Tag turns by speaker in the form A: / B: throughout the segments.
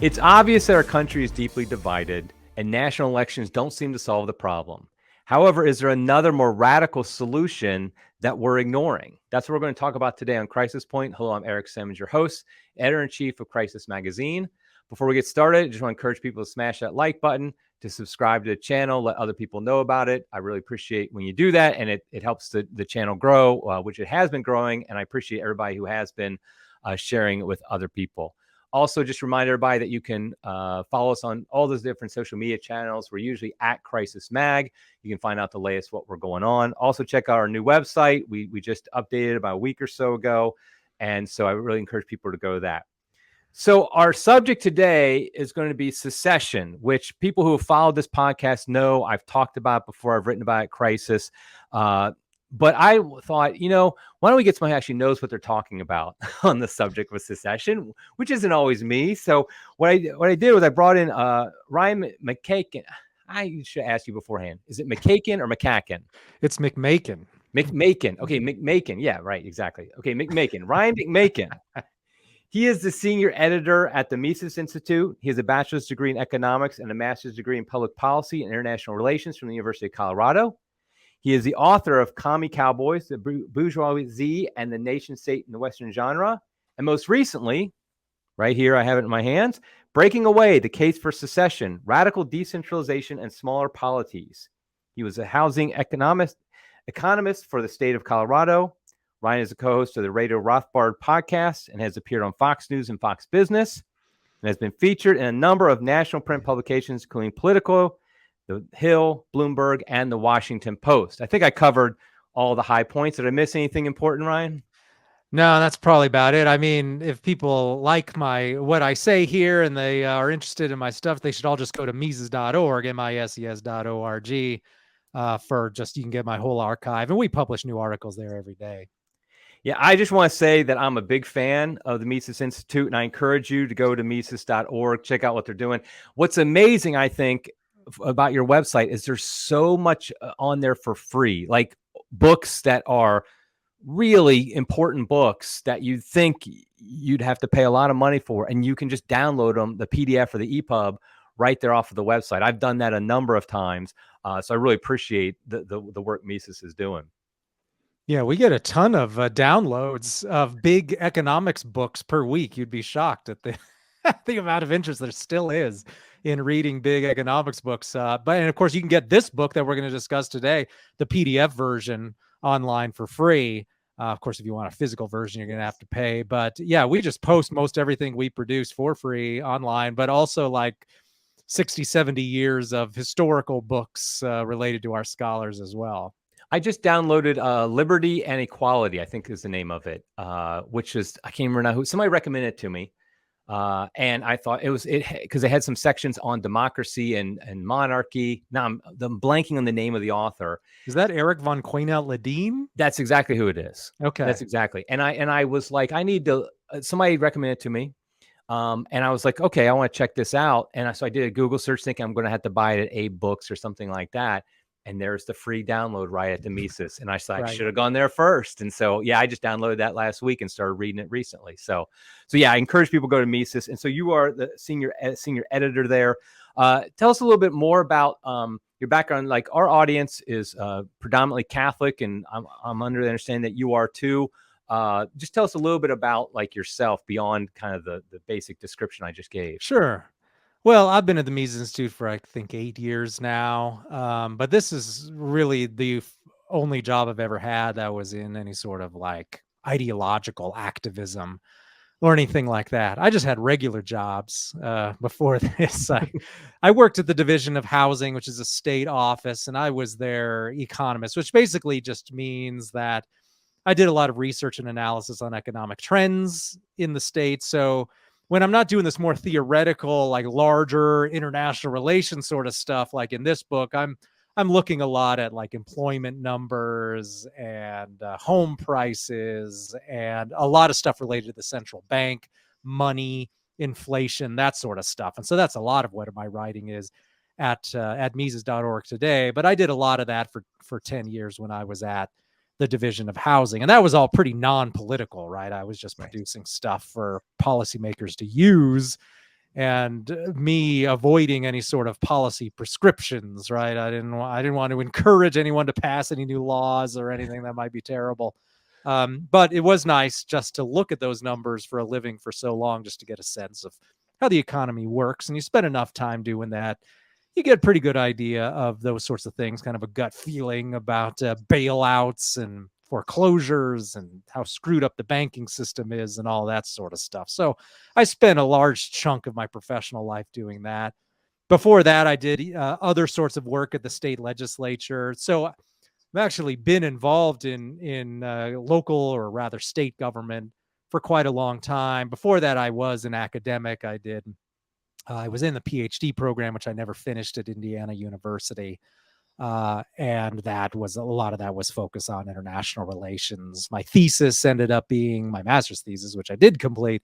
A: It's obvious that our country is deeply divided, and national elections don't seem to solve the problem. However, is there another more radical solution that we're ignoring? That's what we're going to talk about today on Crisis Point. Hello, I'm Eric Simmons, your host, editor-in-chief of Crisis Magazine. Before we get started, I just want to encourage people to smash that like button, to subscribe to the channel, let other people know about it. I really appreciate when you do that, and it helps the channel grow, which it has been growing, and I appreciate everybody who has been sharing it with other people. Also, just remind everybody that you can follow us on all those different social media channels. We're usually at Crisis Mag. You can find out the latest what we're going on. Also, check out our new website. We just updated about a week or so ago. And so I really encourage people to go to that. So our subject today is going to be secession, which people who have followed this podcast know I've talked about before. I've written about it, Crisis. But I thought, why don't we get somebody who actually knows what they're talking about on the subject of secession, which isn't always me. So what I did was I brought in Ryan McMaken. I should ask you beforehand. Is it McMaken or McMaken?
B: It's McMaken.
A: McMaken. Okay, McMaken. Yeah, right, exactly. Okay, McMaken. Ryan McMaken. He is the senior editor at the Mises Institute. He has a bachelor's degree in economics and a master's degree in public policy and international relations from the University of Colorado. He is the author of Commie Cowboys, the Bourgeoisie and the Nation State in the Western Genre. And most recently, right here, I have it in my hands, Breaking Away, The Case for Secession, Radical Decentralization and Smaller Polities. He was a housing economist for the state of Colorado. Ryan is a co-host of the Radio Rothbard podcast and has appeared on Fox News and Fox Business and has been featured in a number of national print publications, including Politico, The Hill, Bloomberg, and the Washington Post. I think I covered all the high points. Did I miss anything important, Ryan?
B: No, that's probably about it. I mean, if people like what I say here and they are interested in my stuff, they should all just go to Mises.org, MISES.org, you can get my whole archive. And we publish new articles there every day.
A: Yeah, I just want to say that I'm a big fan of the Mises Institute, and I encourage you to go to Mises.org, check out what they're doing. What's amazing, I think, about your website is there's so much on there for free, like books that are really important books that you'd think you'd have to pay a lot of money for, and you can just download them, the PDF or the EPUB, right there off of the website. I've done that a number of times, so I really appreciate the work Mises is doing.
B: Yeah, we get a ton of downloads of big economics books per week. You'd be shocked at the amount of interest there still is in reading big economics books. And of course, you can get this book that we're going to discuss today, the PDF version, online for free. Of course, if you want a physical version, you're going to have to pay. But yeah, we just post most everything we produce for free online, but also like 60, 70 years of historical books related to our scholars as well.
A: I just downloaded Liberty and Equality, I think is the name of it, which is, I can't remember now who, somebody recommended it to me. And I thought it because it had some sections on democracy and monarchy. Now I'm blanking on the name of the author.
B: Is that Eric von Quenat-Ledeen?
A: That's exactly who it is.
B: Okay.
A: That's exactly. And I was like, I need to, somebody recommended it to me. And I was like, okay, I want to check this out. And so I did a Google search thinking I'm going to have to buy it at Abe Books or something like that. And there's the free download right at the Mises. And I thought I should have gone there first. And so, yeah, I just downloaded that last week and started reading it recently. So yeah, I encourage people to go to Mises. And so you are the senior editor there. Tell us a little bit more about your background. Like, our audience is predominantly Catholic, and I'm under the understanding that you are too. Just tell us a little bit about like yourself beyond kind of the basic description I just gave.
B: Sure. Well, I've been at the Mises Institute for, I think, 8 years now. But this is really the only job I've ever had that was in any sort of like ideological activism or anything like that. I just had regular jobs before this. I worked at the Division of Housing, which is a state office, and I was their economist, which basically just means that I did a lot of research and analysis on economic trends in the state. So when I'm not doing this more theoretical, like larger international relations sort of stuff, like in this book, I'm looking a lot at like employment numbers and home prices and a lot of stuff related to the central bank, money, inflation, that sort of stuff. And so that's a lot of what my writing is at Mises.org today. But I did a lot of that for 10 years when I was at the Division of Housing. And that was all pretty non-political, right? I was just producing stuff for policymakers to use and me avoiding any sort of policy prescriptions, right? I didn't want to encourage anyone to pass any new laws or anything that might be terrible. But it was nice just to look at those numbers for a living for so long, just to get a sense of how the economy works. And you spend enough time doing that, you get a pretty good idea of those sorts of things, kind of a gut feeling about bailouts and foreclosures and how screwed up the banking system is and all that sort of stuff. So I spent a large chunk of my professional life doing that. Before that, I did other sorts of work at the state legislature. So I've actually been involved in local, or rather state government, for quite a long time. Before that, I was an academic. I was in the PhD program, which I never finished at Indiana University. And that was a lot of that was focused on international relations. My thesis ended up being my master's thesis, which I did complete,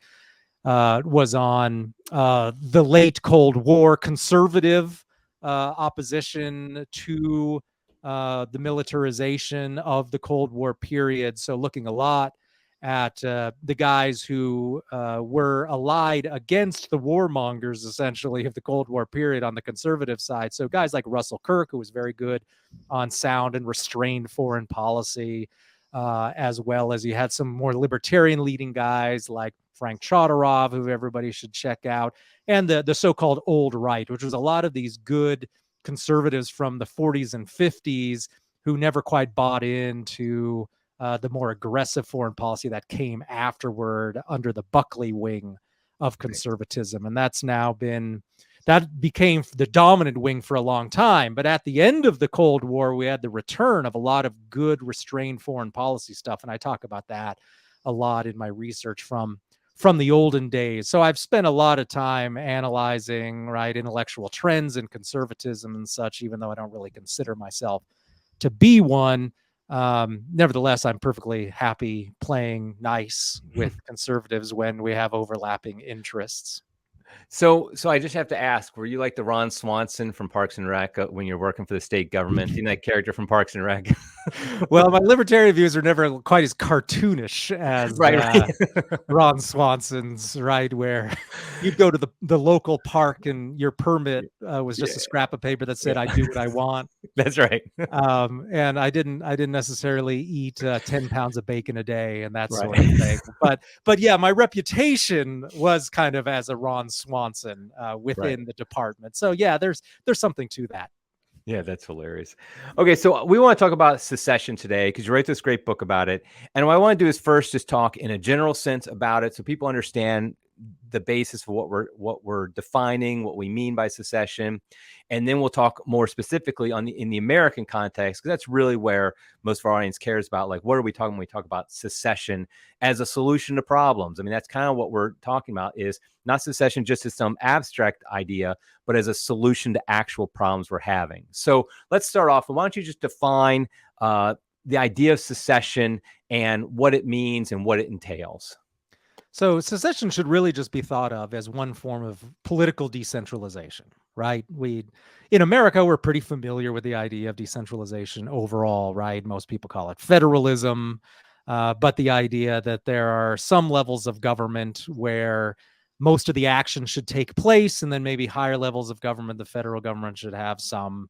B: was on the late Cold War conservative opposition to the militarization of the Cold War period. So looking a lot at the guys who were allied against the warmongers, essentially, of the Cold War period on the conservative side. So guys like Russell Kirk, who was very good on sound and restrained foreign policy, as well as you had some more libertarian leading guys like Frank Chodorov, who everybody should check out, and the so-called old right, which was a lot of these good conservatives from the 40s and 50s who never quite bought into the more aggressive foreign policy that came afterward under the Buckley wing of conservatism. And that became the dominant wing for a long time. But at the end of the Cold War, we had the return of a lot of good restrained foreign policy stuff. And I talk about that a lot in my research from the olden days. So I've spent a lot of time analyzing, right, intellectual trends in conservatism and such, even though I don't really consider myself to be one. Nevertheless, I'm perfectly happy playing nice with conservatives when we have overlapping interests.
A: So I just have to ask, were you like the Ron Swanson from Parks and Rec when you're working for the state government? You know that character from Parks and Rec?
B: Well, my libertarian views are never quite as cartoonish as
A: right.
B: Ron Swanson's, right, where you'd go to the local park and your permit was just a scrap of paper that said, I do what I want.
A: That's right.
B: And I didn't necessarily eat 10 pounds of bacon a day and that sort of thing. But yeah, my reputation was kind of as a Ron Swanson within the department. So yeah, there's something to that.
A: Yeah, that's hilarious. Okay, so we want to talk about secession today because you wrote this great book about it. And what I want to do is first just talk in a general sense about it so people understand the basis for what we're defining, what we mean by secession. And then we'll talk more specifically in the American context, because that's really where most of our audience cares about. Like, what are we talking when we talk about secession as a solution to problems? I mean, that's kind of what we're talking about, is not secession just as some abstract idea, but as a solution to actual problems we're having. So let's start off. Why don't you just define the idea of secession and what it means and what it entails?
B: So secession should really just be thought of as one form of political decentralization, right? In America, we're pretty familiar with the idea of decentralization overall, right? Most people call it federalism, but the idea that there are some levels of government where most of the action should take place, and then maybe higher levels of government, the federal government should have some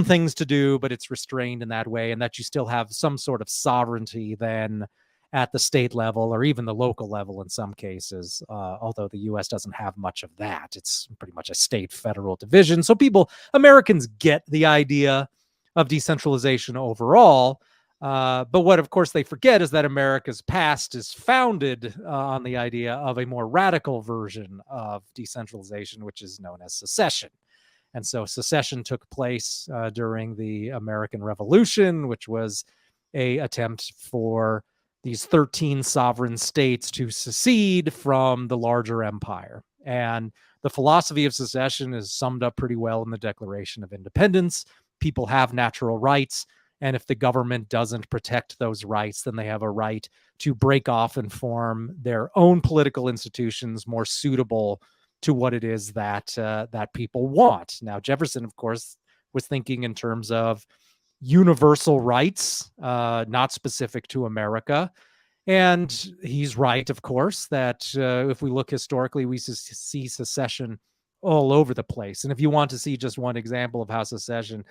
B: things to do, but it's restrained in that way, and that you still have some sort of sovereignty then at the state level or even the local level in some cases, although the U.S. doesn't have much of that. It's pretty much a state-federal division. So Americans get the idea of decentralization overall, but what, of course, they forget is that America's past is founded on the idea of a more radical version of decentralization, which is known as secession. And so secession took place during the American Revolution, which was an attempt for these 13 sovereign states to secede from the larger empire. And the philosophy of secession is summed up pretty well in the Declaration of Independence. People have natural rights, and if the government doesn't protect those rights, then they have a right to break off and form their own political institutions more suitable to what it is that people want. Now, Jefferson, of course, was thinking in terms of universal rights, not specific to America. And he's right, of course, that if we look historically, we see secession all over the place. And if you want to see just one example of how secession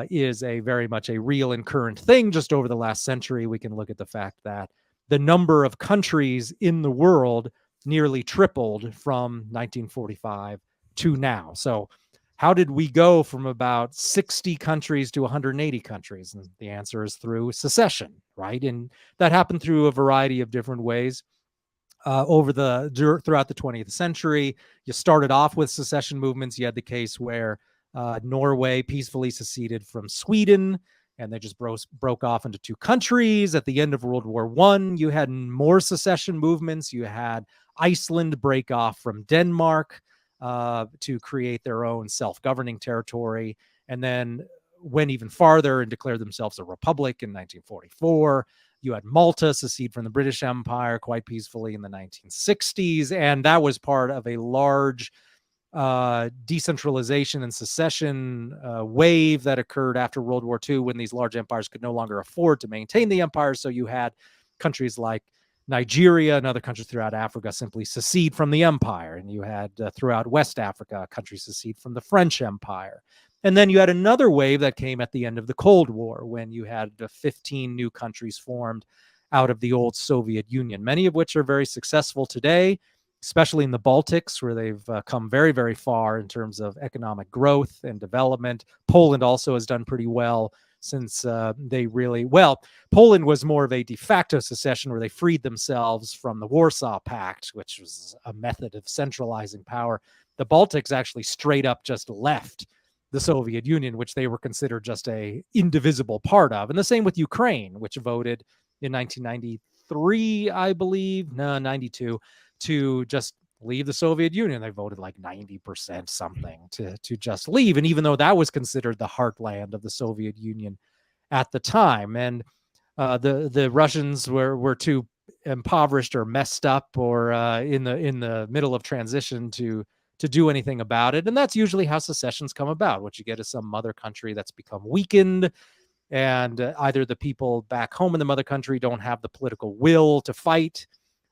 B: is a very much a real and current thing just over the last century, we can look at the fact that the number of countries in the world nearly tripled from 1945 to now. So how did we go from about 60 countries to 180 countries? And the answer is through secession, right? And that happened through a variety of different ways throughout the 20th century. You started off with secession movements. You had the case where Norway peacefully seceded from Sweden, and they just broke off into two countries. At the end of World War I, you had more secession movements. You had Iceland break off from Denmark to create their own self-governing territory, and then went even farther and declared themselves a republic in 1944. You had Malta secede from the British Empire quite peacefully in the 1960s, and that was part of a large decentralization and secession wave that occurred after World War II, when these large empires could no longer afford to maintain the empire. So you had countries like Nigeria and other countries throughout Africa simply secede from the empire. And you had throughout West Africa, countries secede from the French Empire. And then you had another wave that came at the end of the Cold War, when you had 15 new countries formed out of the old Soviet Union, many of which are very successful today, especially in the Baltics, where they've come very, very far in terms of economic growth and development. Poland also has done pretty well since Poland was more of a de facto secession, where they freed themselves from the Warsaw Pact, which was a method of centralizing power. The Baltics actually straight up just left the Soviet Union, which they were considered just a indivisible part of. And the same with Ukraine, which voted in 1993, I believe, no, 92, to just leave the Soviet Union. They voted like 90% something to just leave. And even though that was considered the heartland of the Soviet Union at the time, and the Russians were too impoverished or messed up or in the middle of transition to do anything about it. And that's usually how secessions come about. What you get is some mother country that's become weakened, and either the people back home in the mother country don't have the political will to fight,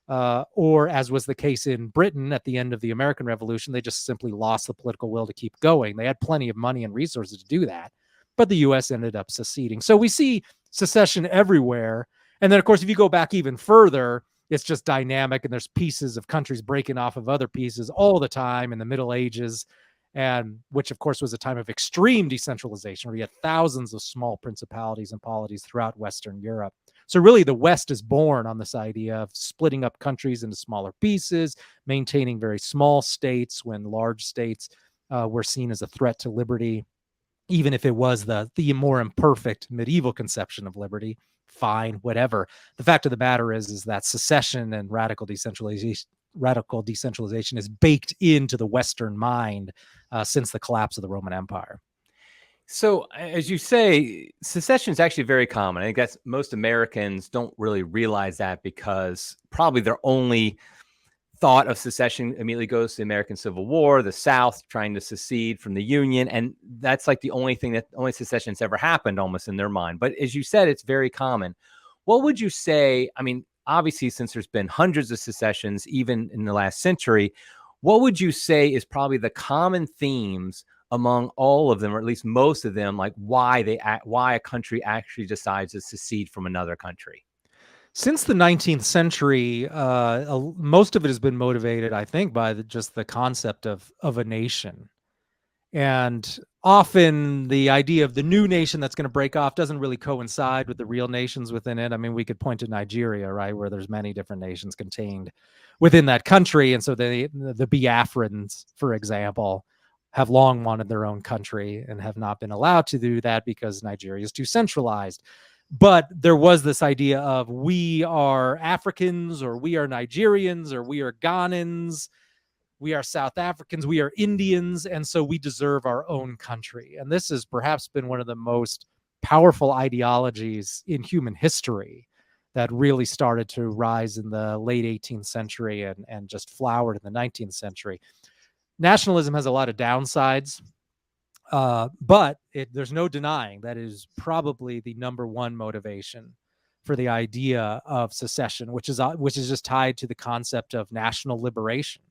B: or, as was the case in Britain at the end of the American Revolution, they just simply lost the political will to keep going. They had plenty of money and resources to do that, but the U.S. ended up seceding. So we see secession everywhere. And then, of course, if you go back even further, it's just dynamic, and there's pieces of countries breaking off of other pieces all the time in the Middle Ages, and which, of course, was a time of extreme decentralization, where you had thousands of small principalities and polities throughout Western Europe. So really, the West is born on this idea of splitting up countries into smaller pieces, maintaining very small states when large states were seen as a threat to liberty, even if it was the more imperfect medieval conception of liberty. Fine, whatever. The fact of the matter is that secession and radical decentralization is baked into the Western mind since the collapse of the Roman Empire.
A: So, as you say, secession is actually very common. I guess most Americans don't really realize that, because probably their only thought of secession immediately goes to the American Civil War, the South trying to secede from the Union. And that's like the only secession that's ever happened almost in their mind. But as you said, it's very common. What would you say? I mean, obviously, since there's been hundreds of secessions, even in the last century, what would you say is probably the common themes among all of them, or at least most of them, like why a country actually decides to secede from another country?
B: Since the 19th century, most of it has been motivated, I think, by just the concept of a nation. And often the idea of the new nation that's going to break off doesn't really coincide with the real nations within it. I mean, we could point to Nigeria, right, where there's many different nations contained within that country. And so the Biafrans, for example, have long wanted their own country and have not been allowed to do that because Nigeria is too centralized. But there was this idea of we are Africans, or we are Nigerians, or we are Ghanans, we are South Africans, we are Indians, and so we deserve our own country. And this has perhaps been one of the most powerful ideologies in human history that really started to rise in the late 18th century and just flowered in the 19th century. Nationalism has a lot of downsides, but there's no denying that is probably the number one motivation for the idea of secession, which is just tied to the concept of national liberation.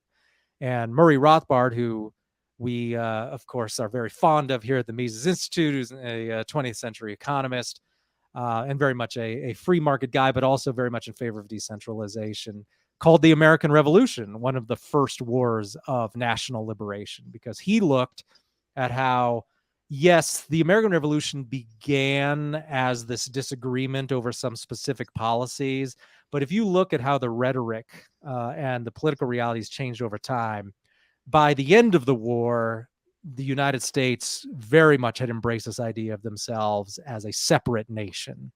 B: And Murray Rothbard, who we, of course, are very fond of here at the Mises Institute, who's a 20th century economist and very much a free market guy, but also very much in favor of decentralization, called the American Revolution one of the first wars of national liberation, because he looked at how, yes, the American Revolution began as this disagreement over some specific policies, but if you look at how the rhetoric and the political realities changed over time, by the end of the war, the United States very much had embraced this idea of themselves as a separate nation.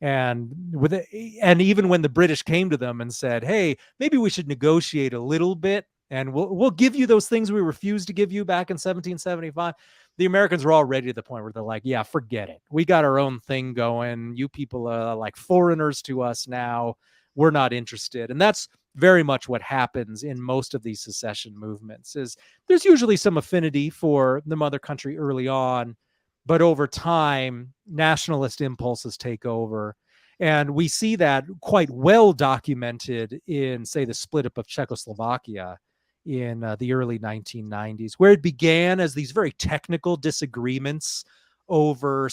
B: And even when the British came to them and said, "Hey, maybe we should negotiate a little bit, and we'll give you those things we refused to give you back in 1775," the Americans were already to the point where they're like, "Yeah, forget it. We got our own thing going. You people are like foreigners to us now. We're not interested." And that's very much what happens in most of these secession movements. Is there's usually some affinity for the mother country early on, but over time, nationalist impulses take over. And we see that quite well documented in, say, the split up of Czechoslovakia in the early 1990s, where it began as these very technical disagreements over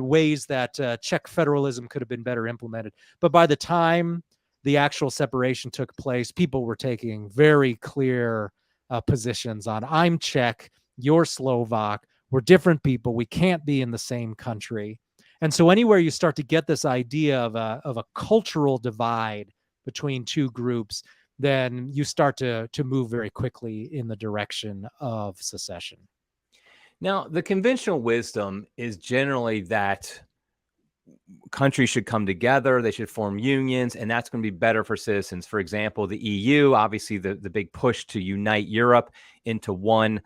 B: ways that Czech federalism could have been better implemented. But by the time the actual separation took place, people were taking very clear positions on, I'm Czech, you're Slovak, we're different people, we can't be in the same country. And so anywhere you start to get this idea of a cultural divide between two groups, then you start to move very quickly in the direction of secession.
A: Now, the conventional wisdom is generally that countries should come together, they should form unions, and that's going to be better for citizens. For example, the EU, obviously the big push to unite Europe into one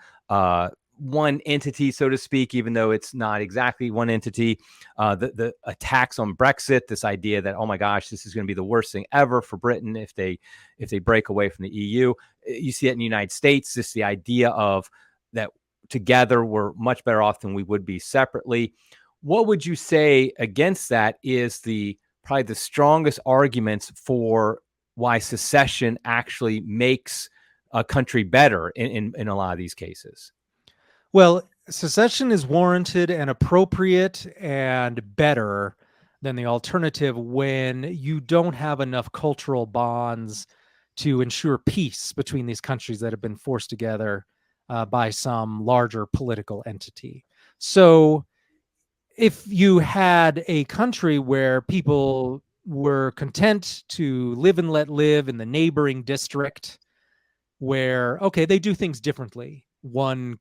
A: entity, so to speak, even though it's not exactly one entity. The attacks on Brexit, this idea that, oh my gosh, this is going to be the worst thing ever for Britain if they break away from the EU. You see it in the United States, just the idea of that together we're much better off than we would be separately. What would you say against that is probably the strongest arguments for why secession actually makes a country better in a lot of these cases?
B: Well, secession is warranted and appropriate and better than the alternative when you don't have enough cultural bonds to ensure peace between these countries that have been forced together by some larger political entity. So if you had a country where people were content to live and let live in the neighboring district, where, okay, they do things differently, one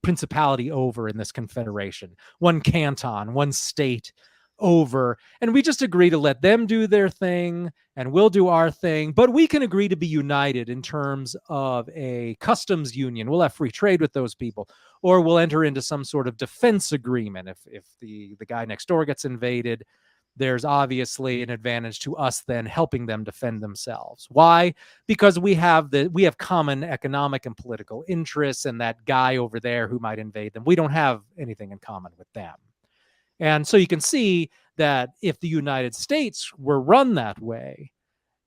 B: principality over in this confederation, one canton, one state over, and we just agree to let them do their thing and we'll do our thing, but we can agree to be united in terms of a customs union. We'll have free trade with those people, or we'll enter into some sort of defense agreement. If the guy next door gets invaded, there's obviously an advantage to us then helping them defend themselves. Why? Because we have common economic and political interests, and that guy over there who might invade them, we don't have anything in common with them. And so you can see that if the United States were run that way,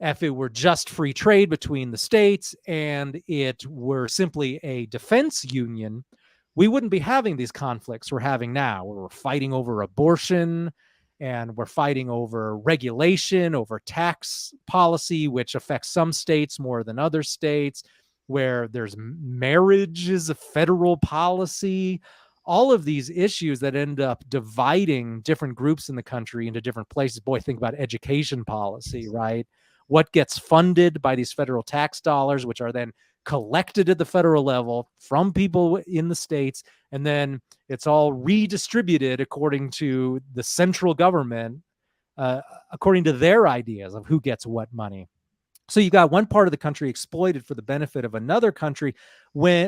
B: if it were just free trade between the states and it were simply a defense union, we wouldn't be having these conflicts we're having now, where we're fighting over abortion and we're fighting over regulation, over tax policy, which affects some states more than other states, where there's marriage is a federal policy. All of these issues that end up dividing different groups in the country into different places. Boy, think about education policy, right? What gets funded by these federal tax dollars, which are then collected at the federal level from people in the states, and then it's all redistributed according to the central government, according to their ideas of who gets what money. So you got one part of the country exploited for the benefit of another country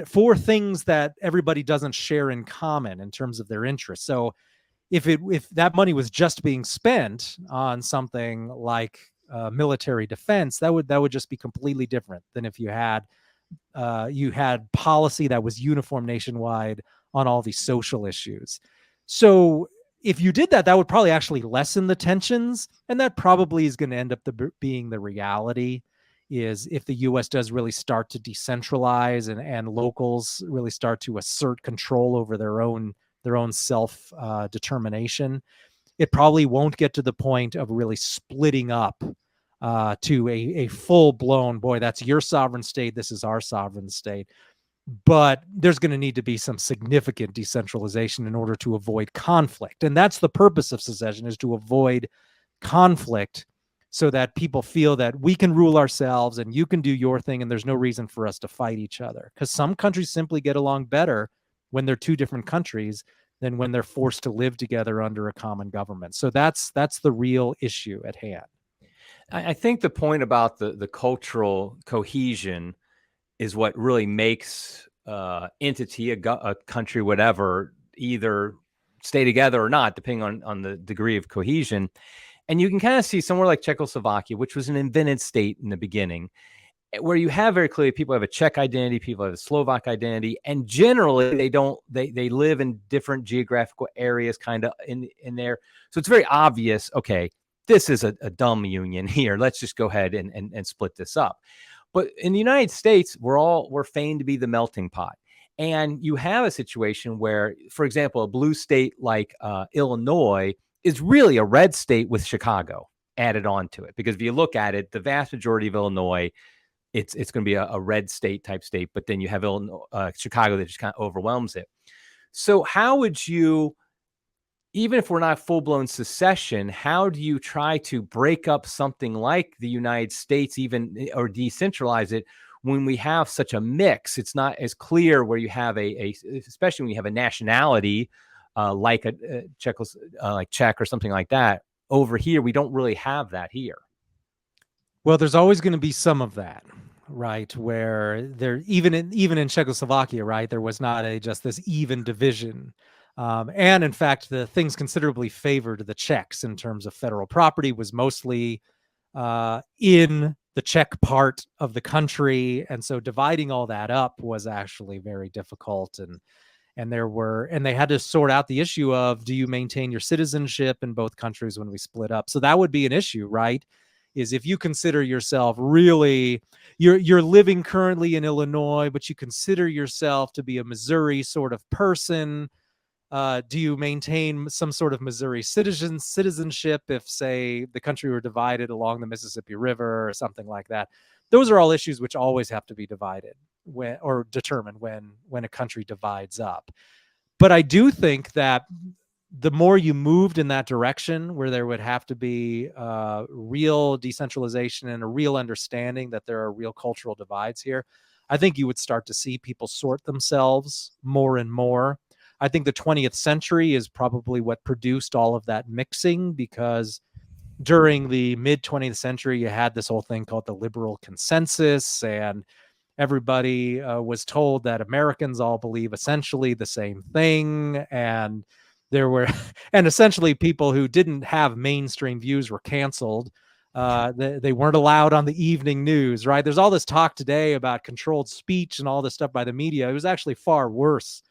B: for things that everybody doesn't share in common in terms of their interests. So if that money was just being spent on something like military defense, that would just be completely different than if you had policy that was uniform nationwide on all these social issues. So if you did that, that would probably actually lessen the tensions. And that probably is going to end up being the reality, is if the US does really start to decentralize and locals really start to assert control over their own self determination, it probably won't get to the point of really splitting up to a full blown, boy, that's your sovereign state, this is our sovereign state. But there's going to need to be some significant decentralization in order to avoid conflict. And that's the purpose of secession, is to avoid conflict, so that people feel that we can rule ourselves and you can do your thing and there's no reason for us to fight each other. Because some countries simply get along better when they're two different countries than when they're forced to live together under a common government. So that's the real issue at hand.
A: I think the point about the cultural cohesion is what really makes entity, a country, whatever, either stay together or not, depending on the degree of cohesion. And you can kind of see somewhere like Czechoslovakia, which was an invented state in the beginning, where you have very clearly people have a Czech identity, people have a Slovak identity, and generally they live in different geographical areas kind of in there. So it's very obvious, okay, this is a dumb union here. Let's just go ahead and split this up. But in the United States, we're famed to be the melting pot. And you have a situation where, for example, a blue state like Illinois is really a red state with Chicago added on to it. Because if you look at it, the vast majority of Illinois, it's going to be a red state type state. But then you have Chicago that just kind of overwhelms it. So how would you, even if we're not full-blown secession, how do you try to break up something like the United States, even, or decentralize it, when we have such a mix? It's not as clear where you have especially when you have a nationality like a like Czech or something like that. Over here, we don't really have that here.
B: Well, there's always going to be some of that, right? Where there, even in Czechoslovakia, right, there was not just this even division. And in fact, the things considerably favored the Czechs in terms of federal property was mostly in the Czech part of the country. And so dividing all that up was actually very difficult. And they had to sort out the issue of, do you maintain your citizenship in both countries when we split up? So that would be an issue, right? Is if you consider yourself really, you're living currently in Illinois, but you consider yourself to be a Missouri sort of person. Do you maintain some sort of Missouri citizenship if, say, the country were divided along the Mississippi River or something like that? Those are all issues which always have to be divided or determined when a country divides up. But I do think that the more you moved in that direction, where there would have to be real decentralization and a real understanding that there are real cultural divides here, I think you would start to see people sort themselves more and more. I think the 20th century is probably what produced all of that mixing, because during the mid 20th century, you had this whole thing called the liberal consensus, and everybody was told that Americans all believe essentially the same thing. And there were, and essentially people who didn't have mainstream views were canceled. They weren't allowed on the evening news, right? There's all this talk today about controlled speech and all this stuff by the media. It was actually far worse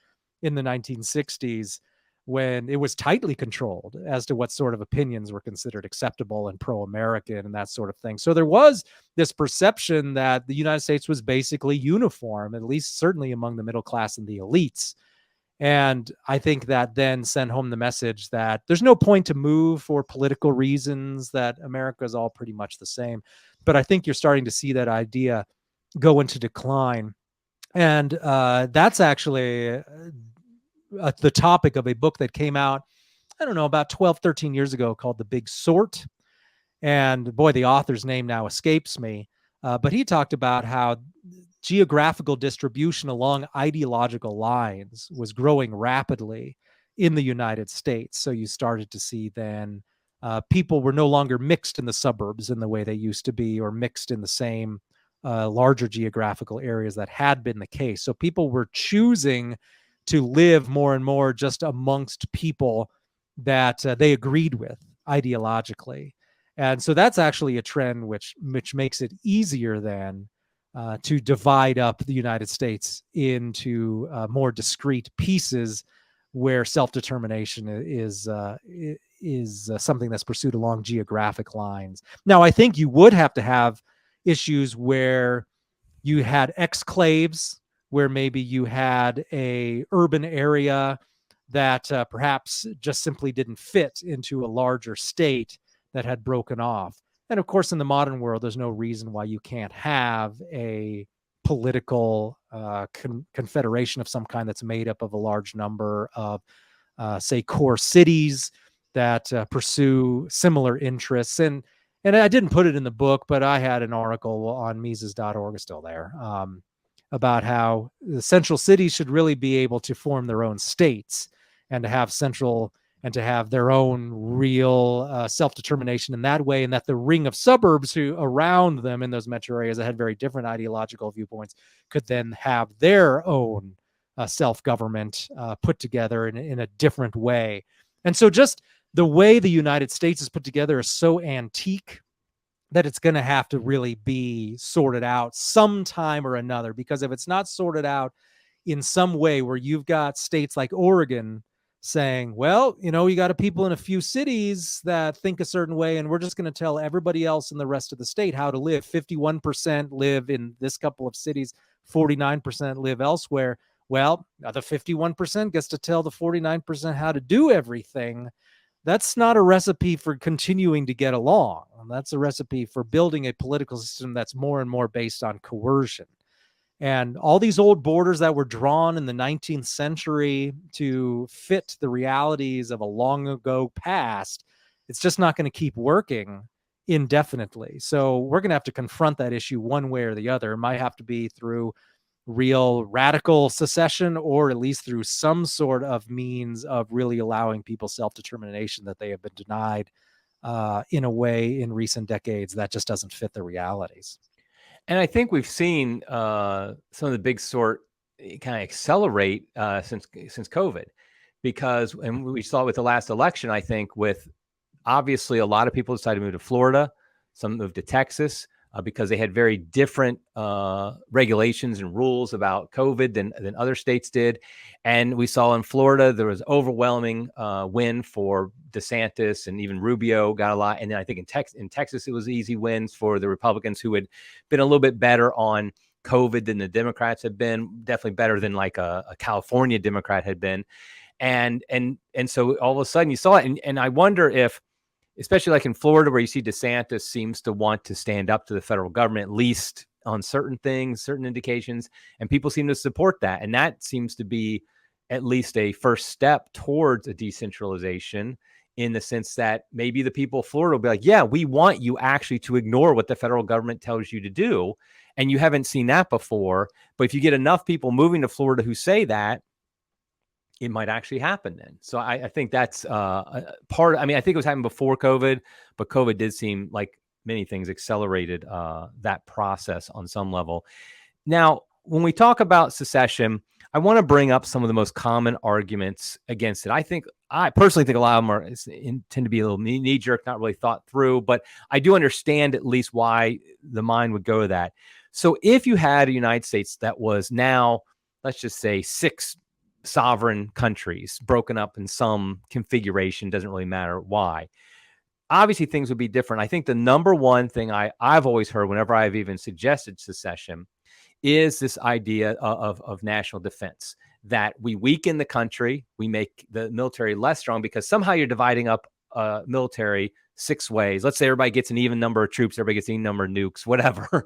B: in the 1960s, when it was tightly controlled as to what sort of opinions were considered acceptable and pro-American and that sort of thing. So there was this perception that the United States was basically uniform, at least certainly among the middle class and the elites. And I think that then sent home the message that there's no point to move for political reasons, that America is all pretty much the same. But I think you're starting to see that idea go into decline. And that's actually the topic of a book that came out, I don't know, about 12, 13 years ago, called The Big Sort. And boy, the author's name now escapes me. But he talked about how geographical distribution along ideological lines was growing rapidly in the United States. So you started to see then people were no longer mixed in the suburbs in the way they used to be, or mixed in the same larger geographical areas that had been the case. So people were choosing to live more and more just amongst people that they agreed with ideologically. And so that's actually a trend which makes it easier then to divide up the United States into more discrete pieces, where self-determination is something that's pursued along geographic lines. Now, I think you would have to have issues where you had exclaves, where maybe you had a urban area that perhaps just simply didn't fit into a larger state that had broken off. And of course, in the modern world, there's no reason why you can't have a political confederation of some kind that's made up of a large number of, say, core cities that pursue similar interests. And I didn't put it in the book, but I had an article on Mises.org, is still there, about how the central cities should really be able to form their own states and to have their own real self-determination in that way, and that the ring of suburbs who around them in those metro areas that had very different ideological viewpoints could then have their own self-government put together in a different way. And so just the way the United States is put together is so antique that it's going to have to really be sorted out sometime or another, because if it's not sorted out in some way where you've got states like Oregon saying, well, you got a people in a few cities that think a certain way, and we're just going to tell everybody else in the rest of the state how to live. 51% live in this couple of cities, 49% live elsewhere. Well, the 51% gets to tell the 49% how to do everything. That's not a recipe for continuing to get along. That's a recipe for building a political system that's more and more based on coercion. And all these old borders that were drawn in the 19th century to fit the realities of a long ago past, it's just not going to keep working indefinitely. So we're going to have to confront that issue one way or the other. It might have to be through real radical secession, or at least through some sort of means of really allowing people self-determination that they have been denied in a way in recent decades that just doesn't fit the realities.
A: And I think we've seen some of the big sort kind of accelerate since COVID, because, and we saw it with the last election, I think, with obviously a lot of people decided to move to Florida, some moved to Texas, because they had very different regulations and rules about COVID than other states did. And we saw in Florida, there was overwhelming win for DeSantis, and even Rubio got a lot. And then I think in Texas, it was easy wins for the Republicans, who had been a little bit better on COVID than the Democrats had been, definitely better than like a California Democrat had been. And so all of a sudden you saw it. And I wonder if, especially like in Florida, where you see DeSantis seems to want to stand up to the federal government, at least on certain things, certain indications, and people seem to support that. And that seems to be at least a first step towards a decentralization, in the sense that maybe the people of Florida will be like, yeah, we want you actually to ignore what the federal government tells you to do. And you haven't seen that before. But if you get enough people moving to Florida who say that, it might actually happen then. So I think that's part. I mean, I think it was happening before COVID, but COVID did seem like many things accelerated that process on some level. Now, when we talk about secession, I want to bring up some of the most common arguments against it. I personally think a lot of them tend to be a little knee-jerk, not really thought through, but I do understand at least why the mind would go to that. So if you had a United States that was now, let's just say, 6 sovereign countries broken up in some configuration, doesn't really matter why, obviously things would be different. I think the number one thing I've always heard whenever I've even suggested secession is this idea of national defense, that we weaken the country, we make the military less strong, because somehow you're dividing up military 6 ways. Let's say everybody gets an even number of troops, everybody gets an even number of nukes, whatever.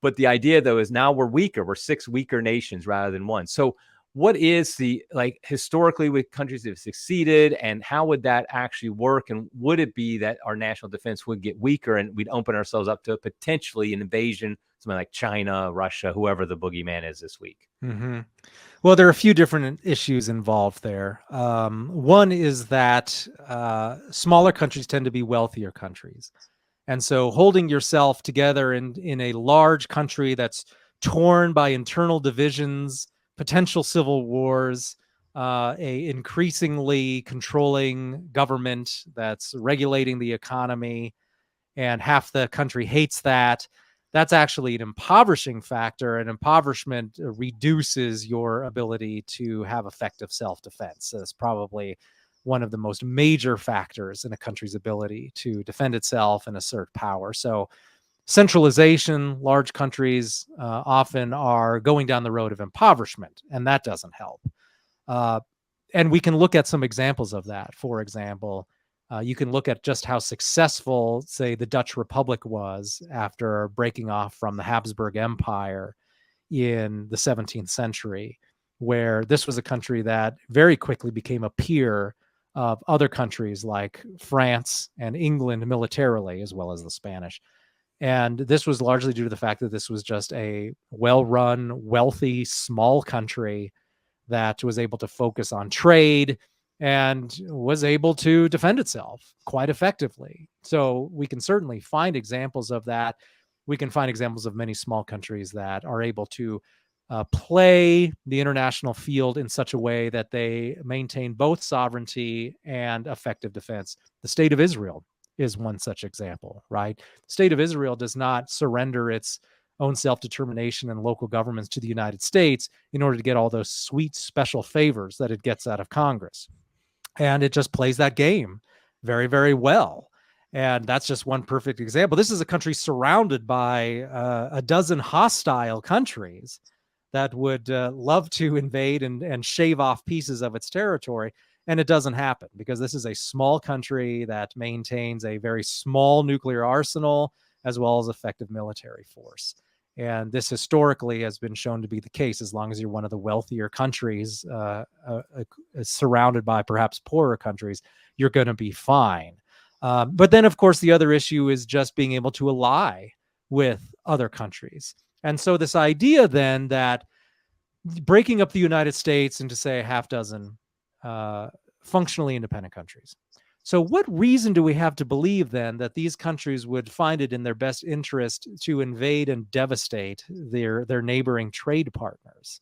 A: But the idea, though, is now we're weaker. We're 6 weaker nations rather than 1. So what is the, like, historically with countries that have succeeded, and how would that actually work? And would it be that our national defense would get weaker and we'd open ourselves up to potentially an invasion, something like China, Russia, whoever the boogeyman is this week?
B: Mm-hmm. Well, there are a few different issues involved there. One is that smaller countries tend to be wealthier countries. And so holding yourself together in a large country that's torn by internal divisions, potential civil wars, a increasingly controlling government that's regulating the economy, and half the country hates that. that's actually an impoverishing factor, and impoverishment reduces your ability to have effective self-defense. That's probably one of the most major factors in a country's ability to defend itself and assert power. So centralization, large countries often are going down the road of impoverishment, and that doesn't help. And we can look at some examples of that. For example, you can look at just how successful, say, the Dutch Republic was after breaking off from the Habsburg Empire in the 17th century, where this was a country that very quickly became a peer of other countries like France and England militarily, as well as the Spanish. And this was largely due to the fact that this was just a well-run, wealthy, small country that was able to focus on trade and was able to defend itself quite effectively. So we can certainly find examples of that. We can find examples of many small countries that are able to play the international field in such a way that they maintain both sovereignty and effective defense. The state of Israel is one such example, right? The state of Israel does not surrender its own self-determination and local governments to the United States in order to get all those sweet special favors that it gets out of Congress. And it just plays that game very, very well. And that's just one perfect example. This is a country surrounded by a dozen hostile countries that would love to invade and shave off pieces of its territory. And it doesn't happen because this is a small country that maintains a very small nuclear arsenal as well as effective military force. And this historically has been shown to be the case. As long as you're one of the wealthier countries surrounded by perhaps poorer countries, you're going to be fine. But then, of course, the other issue is just being able to ally with other countries. And so this idea then that breaking up the United States into, say, a half dozen functionally independent countries. So what reason do we have to believe then that these countries would find it in their best interest to invade and devastate their neighboring trade partners?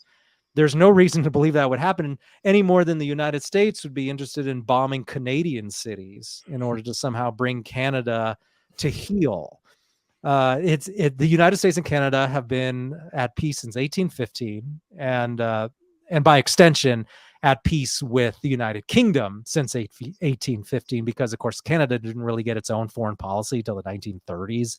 B: There's no reason to believe that would happen any more than the United States would be interested in bombing Canadian cities in order to somehow bring Canada to heel. The United States and Canada have been at peace since 1815, and by extension, at peace with the United Kingdom since 1815, because, of course, Canada didn't really get its own foreign policy until the 1930s.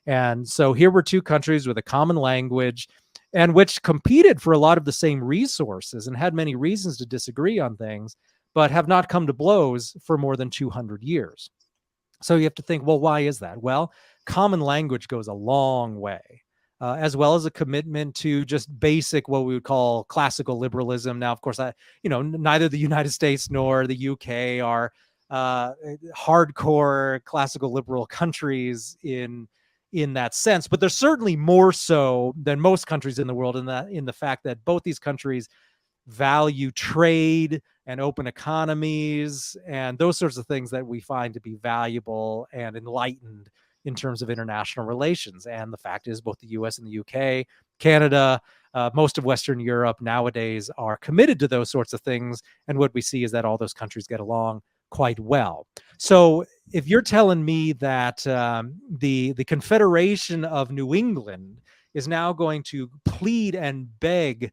B: And so here were two countries with a common language and which competed for a lot of the same resources and had many reasons to disagree on things, but have not come to blows for more than 200 years. So you have to think, well, why is that? Well, common language goes a long way. As well as a commitment to just basic, what we would call classical liberalism. Now, of course, neither the United States nor the UK are hardcore classical liberal countries in that sense, but they're certainly more so than most countries in the world in the fact that both these countries value trade and open economies and those sorts of things that we find to be valuable and enlightened in terms of international relations. And the fact is, both the US and the UK, Canada, most of Western Europe nowadays are committed to those sorts of things. And what we see is that all those countries get along quite well. So if you're telling me that the Confederation of New England is now going to plead and beg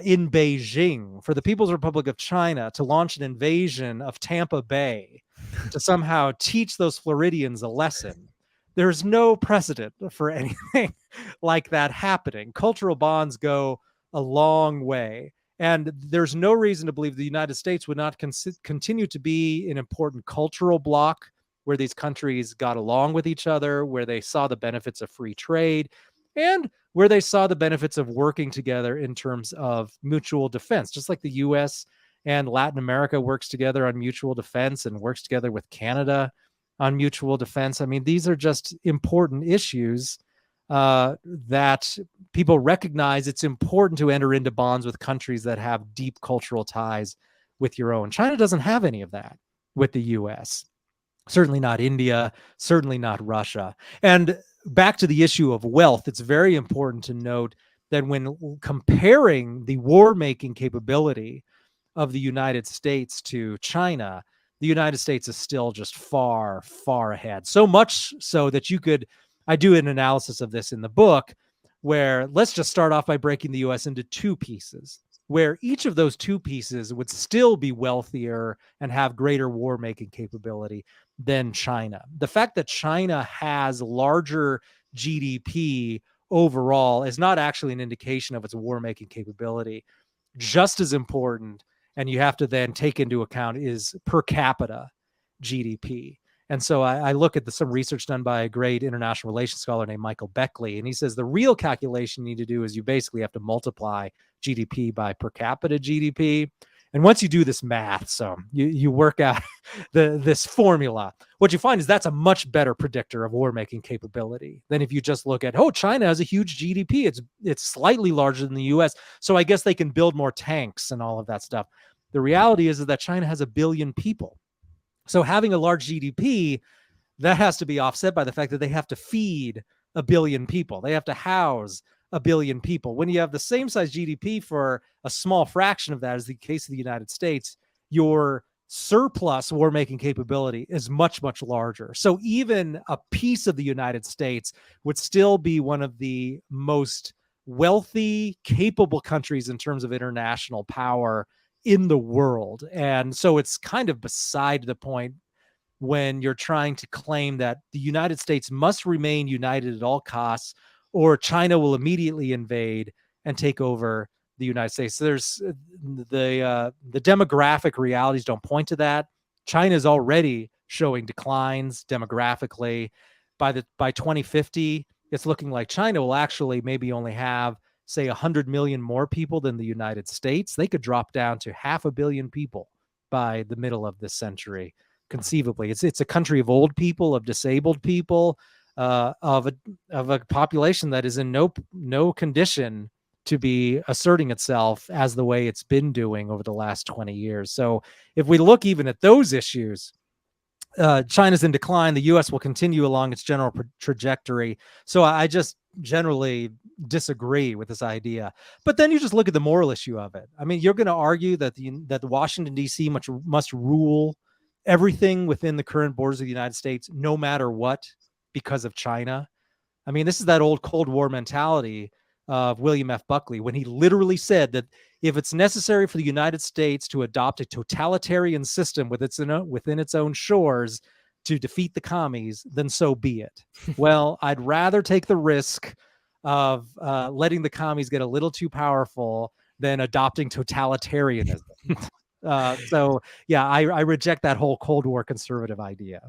B: in Beijing for the People's Republic of China to launch an invasion of Tampa Bay to somehow teach those Floridians a lesson, there's no precedent for anything like that happening. Cultural bonds go a long way. And there's no reason to believe the United States would not continue to be an important cultural bloc where these countries got along with each other, where they saw the benefits of free trade, and where they saw the benefits of working together in terms of mutual defense, just like the US and Latin America works together on mutual defense and works together with Canada on mutual defense. I mean, these are just important issues that people recognize. It's important to enter into bonds with countries that have deep cultural ties with your own. China doesn't have any of that with the US. Certainly not India, certainly not Russia. And back to the issue of wealth, it's very important to note that when comparing the war-making capability of the United States to China, the United States is still just far, far ahead. So much so that you could I do an analysis of this in the book, where let's just start off by breaking the US into two pieces, where each of those two pieces would still be wealthier and have greater war making capability than China. The fact that China has larger GDP overall is not actually an indication of its war making capability. Just as important, and you have to then take into account, is per capita GDP. And so I look at some research done by a great international relations scholar named Michael Beckley, and he says the real calculation you need to do is you basically have to multiply GDP by per capita GDP. And once you do this math, so you work out this formula, what you find is that's a much better predictor of war making capability than if you just look at, oh, China has a huge GDP. It's slightly larger than the US. So I guess they can build more tanks and all of that stuff. The reality is that China has 1 billion people. So having a large GDP, that has to be offset by the fact that they have to feed 1 billion people. They have to house 1 billion people. When you have the same size GDP for a small fraction of that, as the case of the United States, your surplus war-making capability is much, much larger. So even a piece of the United States would still be one of the most wealthy, capable countries in terms of international power in the world. And so it's kind of beside the point when you're trying to claim that the United States must remain united at all costs, or China will immediately invade and take over the United States. So there's the demographic realities don't point to that. China is already showing declines demographically. By 2050, it's looking like China will actually maybe only have, say, 100 million more people than the United States. They could drop down to 500 million people by the middle of this century. Conceivably, it's a country of old people, of disabled people, of a population that is in no condition to be asserting itself as the way it's been doing over the last 20 years. So if we look even at those issues, China's in decline. The U.S. will continue along its general trajectory. So I just generally disagree with this idea. But then you just look at the moral issue of it. I mean, you're going to argue that the Washington, D.C. must rule everything within the current borders of the United States, no matter what, because of China. I mean, this is that old Cold War mentality of William F. Buckley, when he literally said that if it's necessary for the United States to adopt a totalitarian system within its own shores to defeat the commies, then so be it. Well, I'd rather take the risk of letting the commies get a little too powerful than adopting totalitarianism. So yeah, I reject that whole Cold War conservative idea.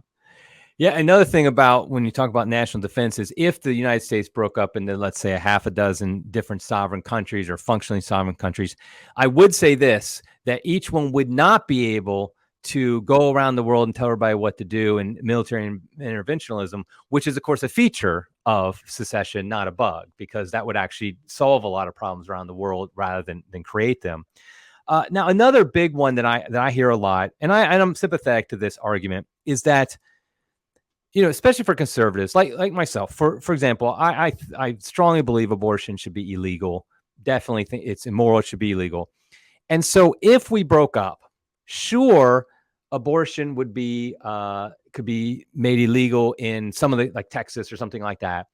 A: Yeah, another thing about when you talk about national defense is if the United States broke up into, let's say, a half a dozen different sovereign countries or functionally sovereign countries, I would say this, that each one would not be able to go around the world and tell everybody what to do in military interventionism, which is, of course, a feature of secession, not a bug, because that would actually solve a lot of problems around the world rather than create them. Now, another big one that I hear a lot, and I'm sympathetic to this argument, is that, you know, especially for conservatives like myself, for example, I strongly believe abortion should be illegal. Definitely think it's immoral. It should be illegal. And so if we broke up, sure, abortion would be could be made illegal in some of the, like Texas or something like that.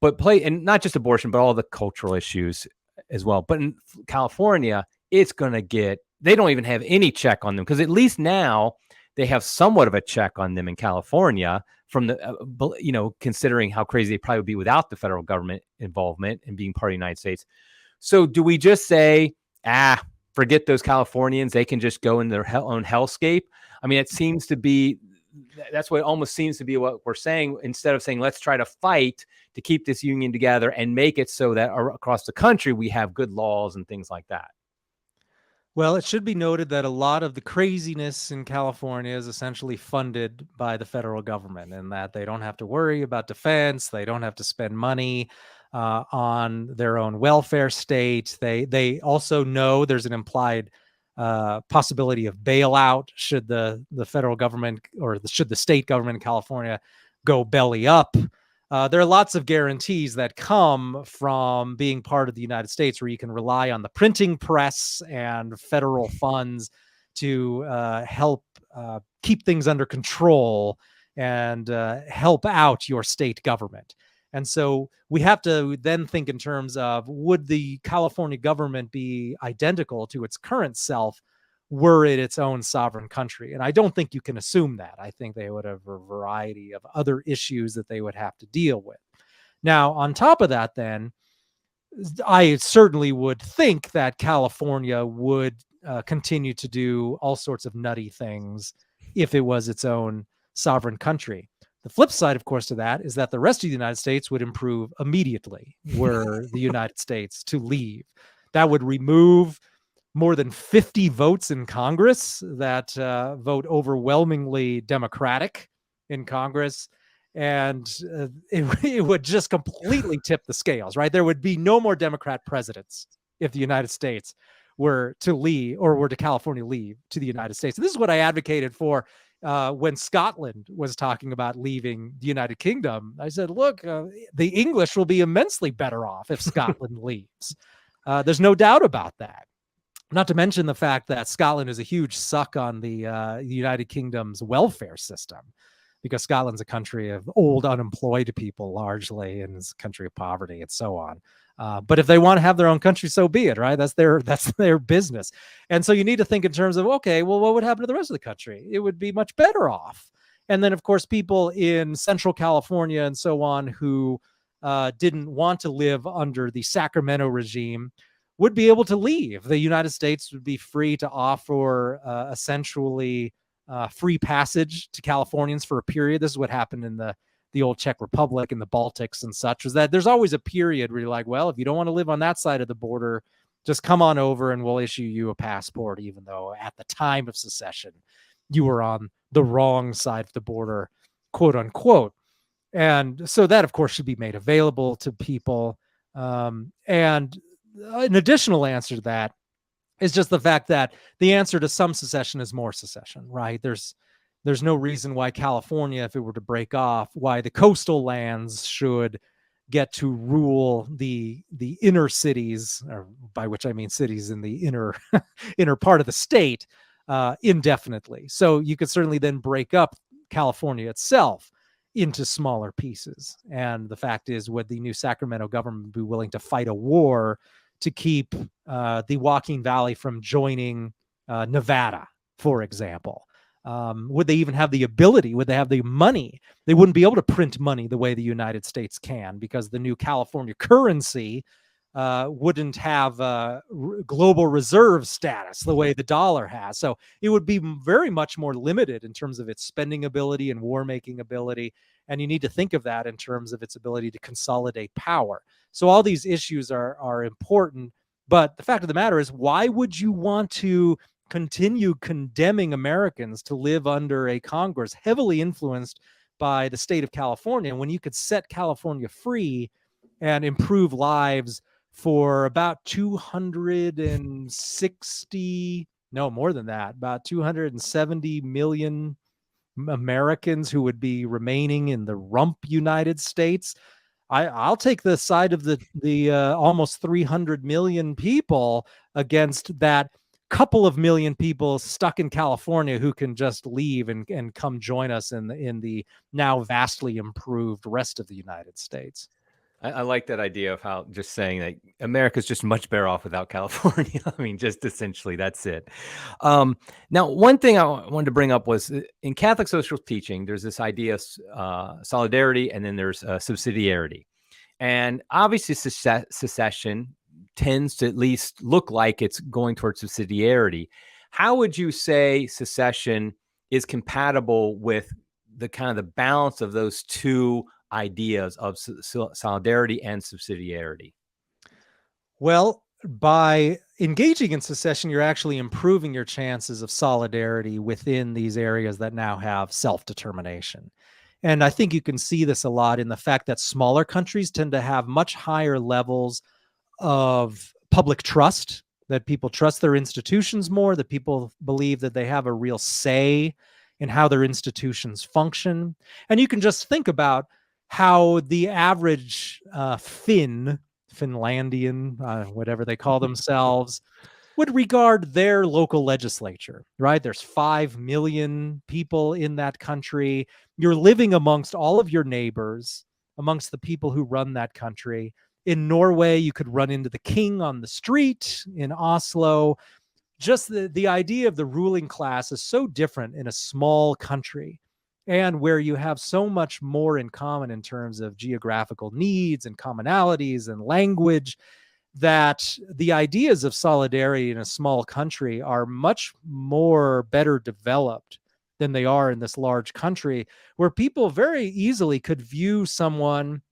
A: But and not just abortion, but all the cultural issues as well. But in California, it's going to they don't even have any check on them, because at least now they have somewhat of a check on them in California from the, considering how crazy they probably would be without the federal government involvement and being part of the United States. So do we just say, forget those Californians, they can just go in their own hellscape? I mean, that's what it almost seems to be what we're saying, instead of saying, let's try to fight to keep this union together and make it so that across the country we have good laws and things like that.
B: Well, it should be noted that a lot of the craziness in California is essentially funded by the federal government, and that they don't have to worry about defense. They don't have to spend money on their own welfare state. They also know there's an implied possibility of bailout should the federal government, or should the state government in California go belly up. There are lots of guarantees that come from being part of the United States, where you can rely on the printing press and federal funds to help keep things under control and help out your state government. And so we have to then think in terms of, would the California government be identical to its current self were it its own sovereign country? And I don't think you can assume that. I think they would have a variety of other issues that they would have to deal with. Now, on top of that, then, I certainly would think that California would continue to do all sorts of nutty things if it was its own sovereign country. The flip side, of course, to that is that the rest of the United States would improve immediately were the United States to leave. That would remove more than 50 votes in Congress that vote overwhelmingly Democratic in Congress. And it would just completely tip the scales, right? There would be no more Democrat presidents if the United States were to leave, or were to California leave to the United States. And this is what I advocated for when Scotland was talking about leaving the United Kingdom. I said, look, the English will be immensely better off if Scotland leaves. There's no doubt about that. Not to mention the fact that Scotland is a huge suck on the United Kingdom's welfare system, because Scotland's a country of old unemployed people largely, and it's a country of poverty and so on. But if they want to have their own country, so be it, right? That's their business. And so you need to think in terms of, okay, well, what would happen to the rest of the country? It would be much better off. And then, of course, people in Central California and so on who didn't want to live under the Sacramento regime would be able to leave. The United States would be free to offer essentially free passage to Californians for a period. This is what happened in the old Czech Republic and the Baltics and such, was that there's always a period where you're like, well, if you don't want to live on that side of the border, just come on over and we'll issue you a passport, even though at the time of secession, you were on the wrong side of the border, quote unquote. And so that, of course, should be made available to people. And an additional answer to that is just the fact that the answer to some secession is more secession, right? There's no reason why California, if it were to break off, why the coastal lands should get to rule the inner cities, or by which I mean cities in the inner inner part of the state, indefinitely. So you could certainly then break up California itself into smaller pieces. And the fact is, would the new Sacramento government be willing to fight a war to keep the Joaquin Valley from joining Nevada, for example? Would they even have the ability? Would they have the money? They wouldn't be able to print money the way the United States can, because the new California currency wouldn't have global reserve status the way the dollar has. So it would be very much more limited in terms of its spending ability and war-making ability. And you need to think of that in terms of its ability to consolidate power. So all these issues are important. But the fact of the matter is, why would you want to continue condemning Americans to live under a Congress heavily influenced by the state of California when you could set California free and improve lives for about 260, no, more than that, about 270 million Americans who would be remaining in the rump United States? I'll take the side of the almost 300 million people against that couple of million people stuck in California who can just leave and come join us in the now vastly improved rest of the United States.
A: I like that idea of how just saying that America's just much better off without California. I mean, just essentially that's it. Now, one thing I wanted to bring up was in Catholic social teaching, there's this idea of solidarity, and then there's subsidiarity. And obviously secession tends to at least look like it's going towards subsidiarity. How would you say secession is compatible with the kind of the balance of those two ideas of solidarity and subsidiarity?
B: Well, by engaging in secession, you're actually improving your chances of solidarity within these areas that now have self-determination. And I think you can see this a lot in the fact that smaller countries tend to have much higher levels of public trust, that people trust their institutions more, that people believe that they have a real say in how their institutions function. And you can just think about how the average Finlandian, whatever they call themselves, would regard their local legislature, right? There's 5 million people in that country. You're living amongst all of your neighbors, amongst the people who run that country. In Norway, you could run into the king on the street. In Oslo, just the idea of the ruling class is so different in a small country, and where you have so much more in common in terms of geographical needs and commonalities and language, that the ideas of solidarity in a small country are much more better developed than they are in this large country, where people very easily could view someone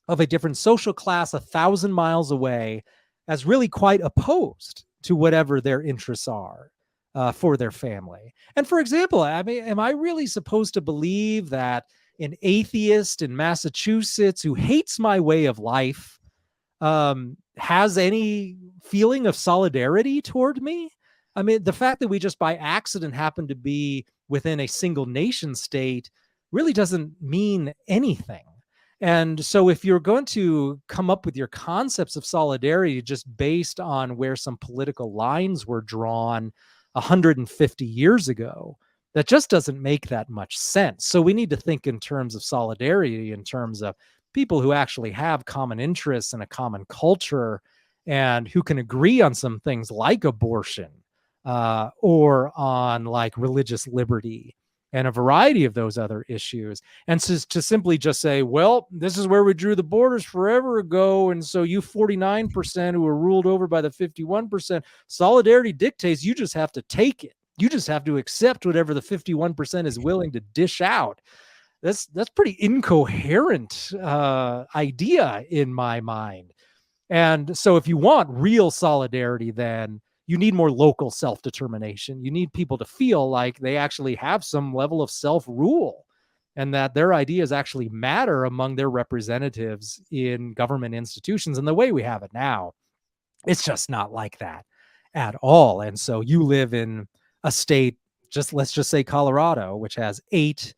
B: of a different social class 1,000 miles away as really quite opposed to whatever their interests are for their family. And for example, I mean, am I really supposed to believe that an atheist in Massachusetts who hates my way of life has any feeling of solidarity toward me? I mean, the fact that we just by accident happen to be within a single nation state really doesn't mean anything. And so if you're going to come up with your concepts of solidarity just based on where some political lines were drawn 150 years ago, that just doesn't make that much sense. So we need to think in terms of solidarity, in terms of people who actually have common interests and a common culture, and who can agree on some things like abortion or on like religious liberty and a variety of those issues. issues. And to simply just say, well, this is where we drew the borders forever ago. And so you 49% who were ruled over by the 51%, solidarity dictates you just have to take it. You just have to accept whatever the 51% is willing to dish out. That's pretty incoherent idea in my mind. And so if you want real solidarity, then you need more local self-determination. You need people to feel like they actually have some level of self-rule and that their ideas actually matter among their representatives in government institutions. And the way we have it now, it's just not like that at all. And so you live in a state, let's just say Colorado, which has 8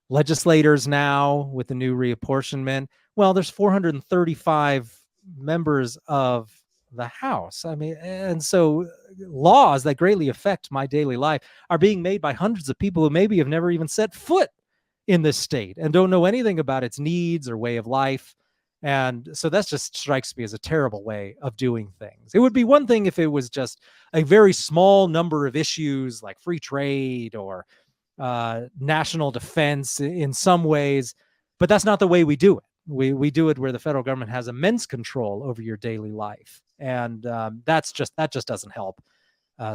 B: legislators now with the new reapportionment. Well, there's 435 members of the House. I mean, and so laws that greatly affect my daily life are being made by hundreds of people who maybe have never even set foot in this state and don't know anything about its needs or way of life. And so that just strikes me as a terrible way of doing things. It would be one thing if it was just a very small number of issues like free trade or national defense in some ways, but that's not the way we do it. We do it where the federal government has immense control over your daily life, and that just doesn't help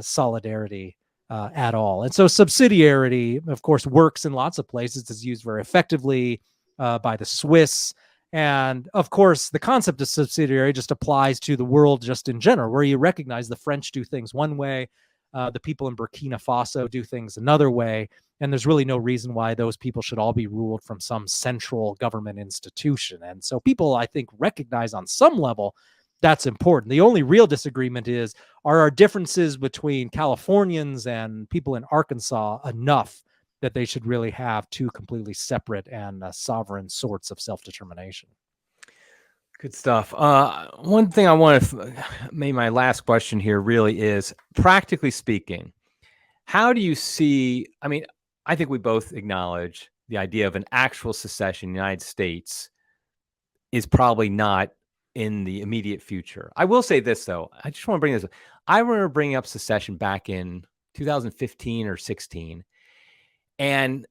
B: solidarity at all. And so subsidiarity, of course, works in lots of places. It's used very effectively by the Swiss. And of course, the concept of subsidiary just applies to the world just in general, where you recognize the French do things one way, the people in Burkina Faso do things another way. And there's really no reason why those people should all be ruled from some central government institution. And so people, I think, recognize on some level that's important. The only real disagreement is, are our differences between Californians and people in Arkansas enough that they should really have 2 completely separate and sovereign sorts of self-determination?
A: Good stuff. One thing I want to maybe my last question here really is, practically speaking, how do you see, I mean, I think we both acknowledge the idea of an actual secession in the United States is probably not in the immediate future. I will say this, though. I just want to bring this up. I remember bringing up secession back in 2015 or 16, and